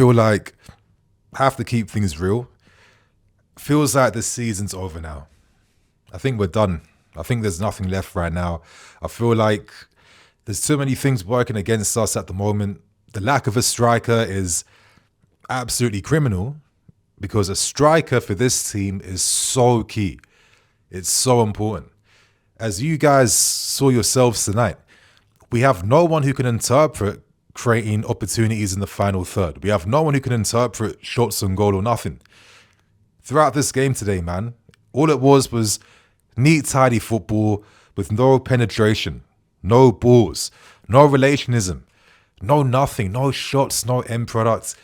feel like I have to keep things real. Feels like the season's over now. I think we're done. I think there's nothing left right now. I feel like there's too many things working against us at the moment. The lack of a striker is absolutely criminal because a striker for this team is so key. It's so important. As you guys saw yourselves tonight, we have no one who can interpret creating opportunities in the final third. We have no one who can interpret shots on goal or nothing. Throughout this game today, man, all it was neat, tidy football with no penetration, no balls, no relationism, no nothing, no shots, no end products.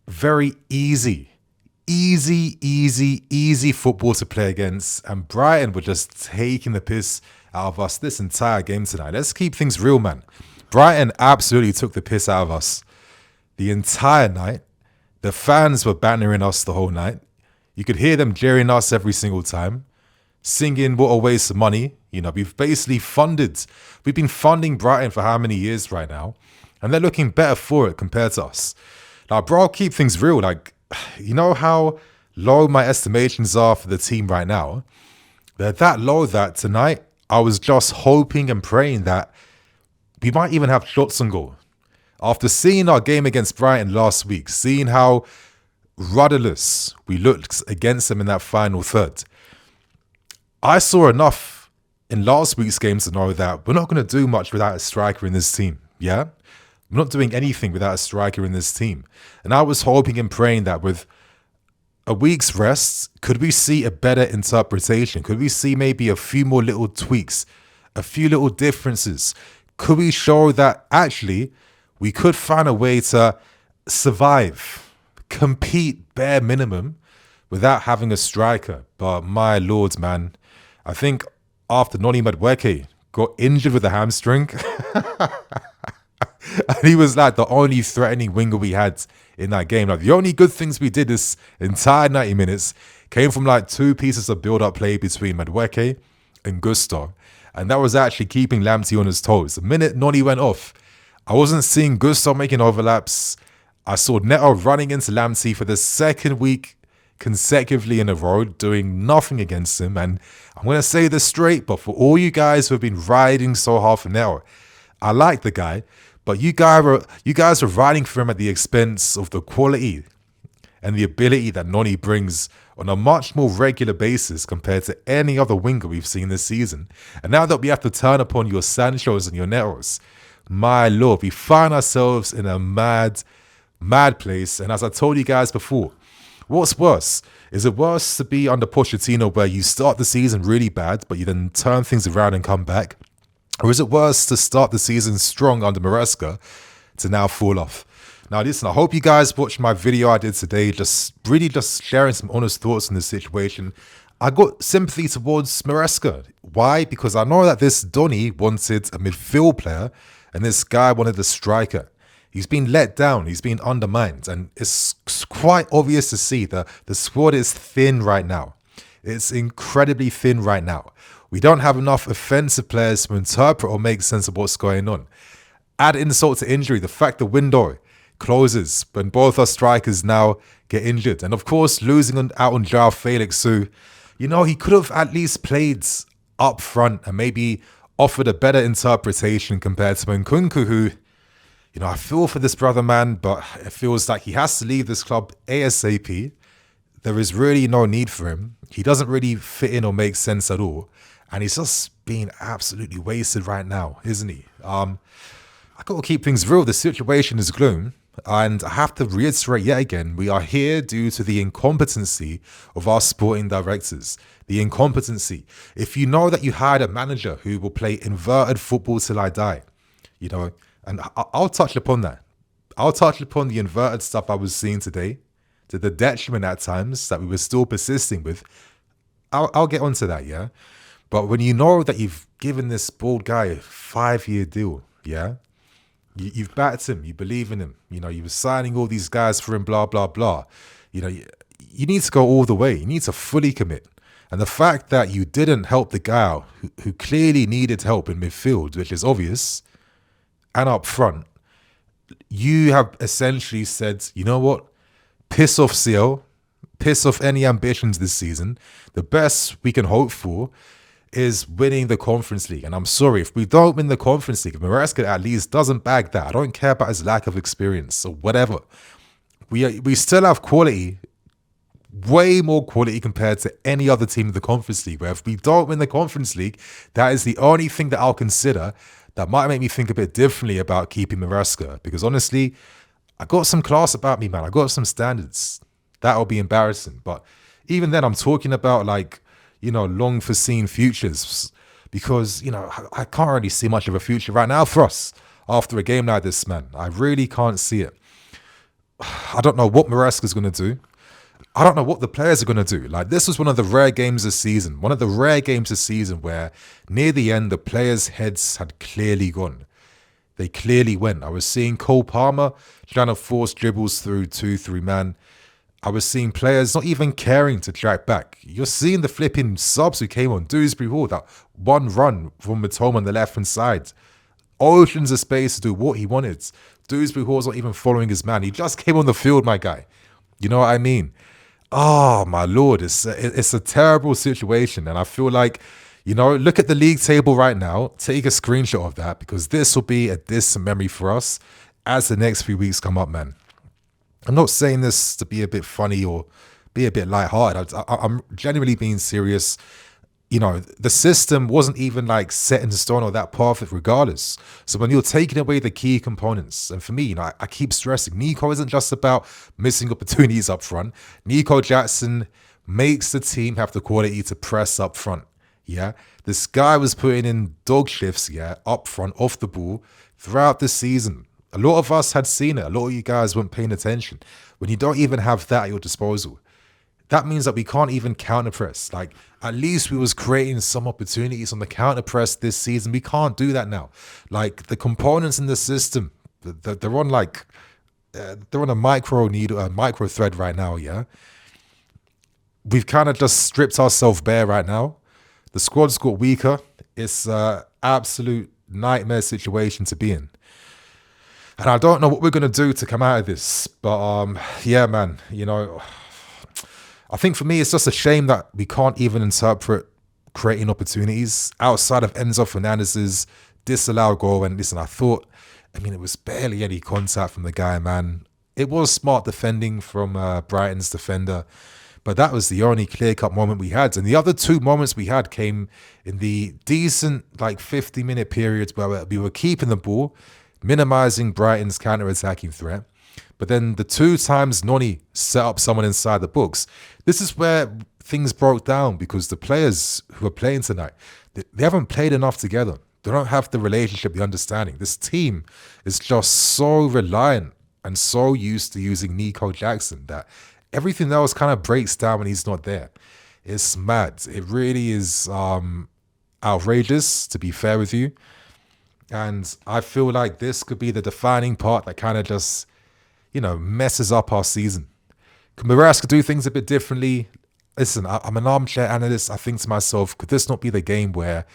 Very easy football to play against. And Brighton were just taking the piss out of us this entire game tonight. Let's keep things real, man. Brighton absolutely took the piss out of us the entire night. The fans were bantering us the whole night. You could hear them jeering us every single time, singing what a waste of money. You know, we've been funding Brighton for how many years right now? And they're looking better for it compared to us. Now, bro, I'll keep things real. Like, you know how low my estimations are for the team right now? They're that low that tonight I was just hoping and praying that we might even have shots on goal. After seeing our game against Brighton last week, seeing how rudderless we looked against them in that final third, I saw enough in last week's game to know that we're not going to do much without a striker in this team, yeah? We're not doing anything without a striker in this team. And I was hoping and praying that with a week's rest, could we see a better interpretation? Could we see maybe a few more little tweaks, a few little differences? Could we show that actually we could find a way to survive, compete bare minimum without having a striker? But my lord, man, I think after Noni Madueke got injured with a hamstring, and he was like the only threatening winger we had in that game. Like the only good things we did this entire 90 minutes came from like two pieces of build-up play between Madueke and Gusto. And that was actually keeping Lamptey on his toes. The minute Noni went off, I wasn't seeing Gusto making overlaps. I saw Neto running into Lamptey for the second week consecutively in a row, doing nothing against him. And I'm going to say this straight, but for all you guys who have been riding so hard for Neto, I like the guy, but you guys are riding for him at the expense of the quality and the ability that Noni brings on a much more regular basis compared to any other winger we've seen this season. And now that we have to turn upon your Sanchos and your Netos, my lord, we find ourselves in a mad place. And as I told you guys before, what's worse? Is it worse to be under Pochettino where you start the season really bad, but you then turn things around and come back? Or is it worse to start the season strong under Maresca to now fall off? Now listen, I hope you guys watched my video I did today, just sharing some honest thoughts on this situation. I got sympathy towards Maresca. Why? Because I know that this Donny wanted a midfield player and this guy wanted a striker. He's been let down, he's been undermined, and it's quite obvious to see that the squad is thin right now. It's incredibly thin right now. We don't have enough offensive players to interpret or make sense of what's going on. Add insult to injury, the fact the window closes when both our strikers now get injured. And of course, losing out on Joao Felix, who, you know, he could have at least played up front and maybe offered a better interpretation compared to Nkunku, who, you know, I feel for this brother, man, but it feels like he has to leave this club ASAP. There is really no need for him. He doesn't really fit in or make sense at all. And he's just being absolutely wasted right now, isn't he? I got to keep things real. The situation is gloom. And I have to reiterate yet again, we are here due to the incompetency of our sporting directors. The incompetency. If you know that you hired a manager who will play inverted football till I die, you know, and I'll touch upon that. I'll touch upon the inverted stuff I was seeing today, to the detriment at times that we were still persisting with. I'll get onto that, yeah? But when you know that you've given this bald guy a 5-year deal, yeah? You've backed him, you believe in him, you know, you were signing all these guys for him, blah, blah, blah. You know, you need to go all the way. You need to fully commit. And the fact that you didn't help the guy out who clearly needed help in midfield, which is obvious, and up front, you have essentially said, you know what? Piss off CL, piss off any ambitions this season. The best we can hope for is winning the Conference League. And I'm sorry, if we don't win the Conference League, if Maresca at least doesn't bag that, I don't care about his lack of experience or whatever. We still have quality, way more quality compared to any other team in the Conference League. Where if we don't win the Conference League, that is the only thing that I'll consider that might make me think a bit differently about keeping Maresca. Because honestly, I got some class about me, man. I got some standards. That'll be embarrassing. But even then, I'm talking about like, long foreseen futures. Because, I can't really see much of a future right now for us after a game like this, man. I really can't see it. I don't know what Maresca's going to do. I don't know what the players are going to do. Like, this was one of the rare games this season. One of the rare games this season where near the end, the players' heads had clearly gone. They clearly went. I was seeing Cole Palmer trying to force dribbles through 2-3 man. I was seeing players not even caring to track back. You're seeing the flipping subs who came on. Dewsbury Hall, that one run from Mitoma on the left-hand side. Oceans of space to do what he wanted. Dewsbury Hall's not even following his man. He just came on the field, my guy. You know what I mean? Oh, my Lord. It's a terrible situation. And I feel like, look at the league table right now. Take a screenshot of that because this will be a distant memory for us as the next few weeks come up, man. I'm not saying this to be a bit funny or be a bit lighthearted. I'm genuinely being serious. The system wasn't even like set in stone or that perfect regardless. So when you're taking away the key components, and for me, I keep stressing, Nico isn't just about missing opportunities up front. Nico Jackson makes the team have the quality to press up front. Yeah, this guy was putting in dog shifts, up front, off the ball throughout the season. A lot of us had seen it. A lot of you guys weren't paying attention. When you don't even have that at your disposal, that means that we can't even counter press. Like, at least we was creating some opportunities on the counter press this season. We can't do that now. Like, the components in the system, they're on like, they're on a micro thread right now, yeah? We've kind of just stripped ourselves bare right now. The squad's got weaker. It's an absolute nightmare situation to be in. And I don't know what we're going to do to come out of this. But, yeah, man, I think for me, it's just a shame that we can't even interpret creating opportunities outside of Enzo Fernandez's disallowed goal. And listen, it was barely any contact from the guy, man. It was smart defending from Brighton's defender, but that was the only clear-cut moment we had. And the other two moments we had came in the decent, 50-minute periods where we were keeping the ball, minimizing Brighton's counter-attacking threat. But then the two times Noni set up someone inside the box, this is where things broke down because the players who are playing tonight, they haven't played enough together. They don't have the relationship, the understanding. This team is just so reliant and so used to using Nico Jackson that everything else kind of breaks down when he's not there. It's mad. It really is outrageous, to be fair with you. And I feel like this could be the defining part that kind of just messes up our season. Could Maresca do things a bit differently? Listen, I'm an armchair analyst. I think to myself, could this not be the game where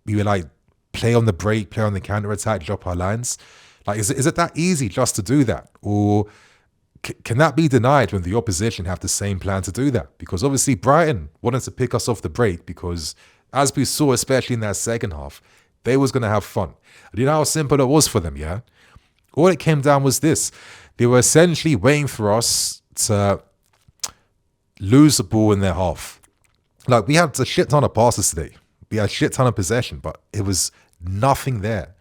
we were play on the break, play on the counter-attack, drop our lines? Is it that easy just to do that? Or can that be denied when the opposition have the same plan to do that? Because obviously Brighton wanted to pick us off the break because, as we saw, especially in that second half, they was going to have fun. And you know how simple it was for them, yeah? All it came down was this. They were essentially waiting for us to lose the ball in their half. We had a shit ton of passes today. We had a shit ton of possession, but it was nothing there.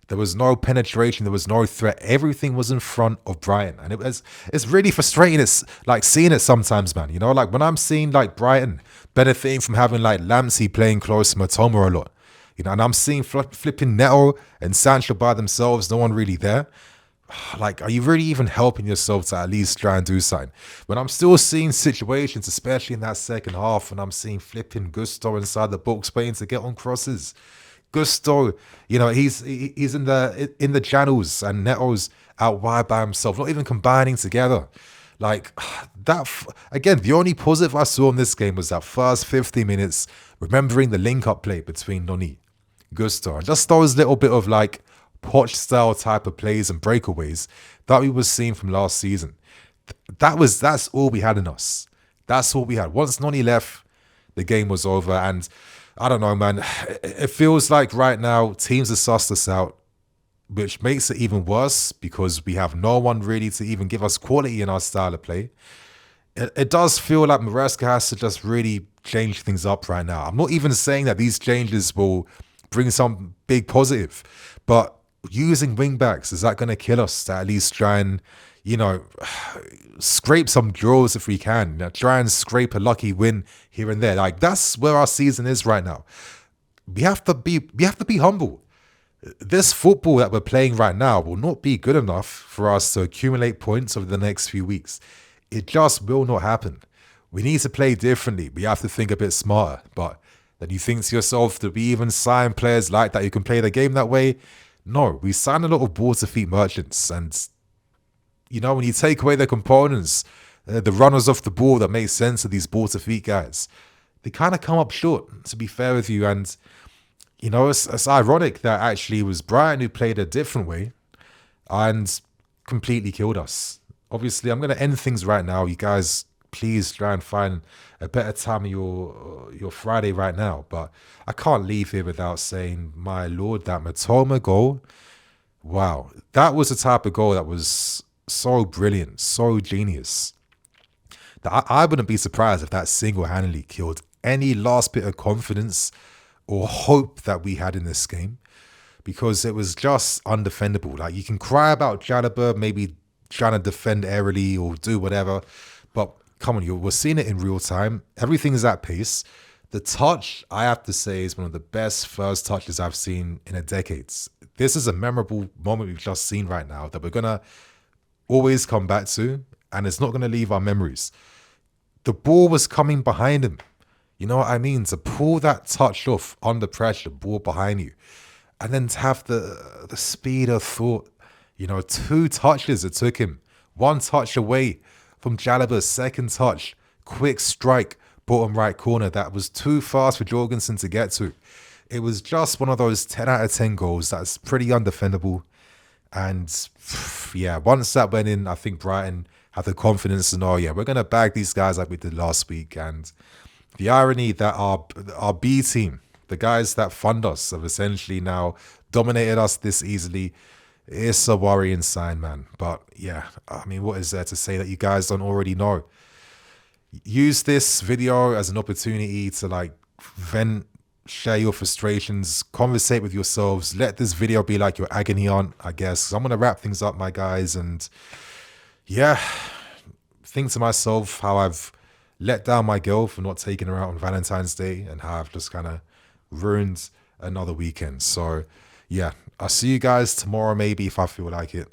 There was no penetration. There was no threat. Everything was in front of Brighton. And it's really frustrating. It's seeing it sometimes, man. When I'm seeing Brighton benefiting from having Lamptey playing close to Mitoma a lot. And I'm seeing flipping Neto and Sancho by themselves, no one really there. Are you really even helping yourself to at least try and do something? When I'm still seeing situations, especially in that second half, when I'm seeing flipping Gusto inside the box waiting to get on crosses. Gusto, he's in the channels and Neto's out wide by himself, not even combining together. That, again, the only positive I saw in this game was that first 50 minutes, remembering the link-up play between Noni, Gusto, and just those little bit of Poch style type of plays and breakaways that we were seeing from last season. That's all we had in us. That's all we had. Once Noni left, the game was over. And I don't know, man. It feels like right now teams have sussed us out, which makes it even worse because we have no one really to even give us quality in our style of play. It does feel like Maresca has to just really change things up right now. I'm not even saying that these changes will bring some big positive, but using wingbacks, is that going to kill us to at least try and, scrape some draws if we can? Try and scrape a lucky win here and there. Like, that's where our season is right now. We have to be humble. This football that we're playing right now will not be good enough for us to accumulate points over the next few weeks. It just will not happen. We need to play differently. We have to think a bit smarter. But then you think to yourself, do we even sign players like that who can play the game that way? No, we sign a lot of ball to feet merchants. And, when you take away the components, the runners off the ball that make sense to these ball to feet guys, they kind of come up short, to be fair with you. And, it's ironic that actually it was Brighton who played a different way and completely killed us. Obviously, I'm going to end things right now. You guys, please try and find a better time of your Friday right now. But I can't leave here without saying, my Lord, that Mitoma goal. Wow. That was the type of goal that was so brilliant, so genius. That I wouldn't be surprised if that single-handedly killed any last bit of confidence or hope that we had in this game. Because it was just undefendable. Like, you can cry about Jalaba maybe trying to defend airily or do whatever, but come on, we're seeing it in real time. Everything is at pace. The touch, I have to say, is one of the best first touches I've seen in a decade. This is a memorable moment we've just seen right now that we're going to always come back to, and it's not going to leave our memories. The ball was coming behind him. You know what I mean? To pull that touch off under pressure, ball behind you, and then to have the speed of thought. 2 touches it took him. 1 touch away from Jalaba's second touch. Quick strike, bottom right corner. That was too fast for Jorgensen to get to. It was just one of those 10 out of 10 goals that's pretty undefendable. And yeah, once that went in, I think Brighton had the confidence to know, we're going to bag these guys like we did last week. And the irony that our B team, the guys that fund us, have essentially now dominated us this easily. It's a worrying sign, man. But yeah, I mean, what is there to say that you guys don't already know? Use this video as an opportunity to vent, share your frustrations, conversate with yourselves. Let this video be like your agony aunt, I guess. I'm going to wrap things up, my guys. And yeah, think to myself how I've let down my girl for not taking her out on Valentine's Day and how I've just kind of ruined another weekend. So yeah, I'll see you guys tomorrow, maybe, if I feel like it.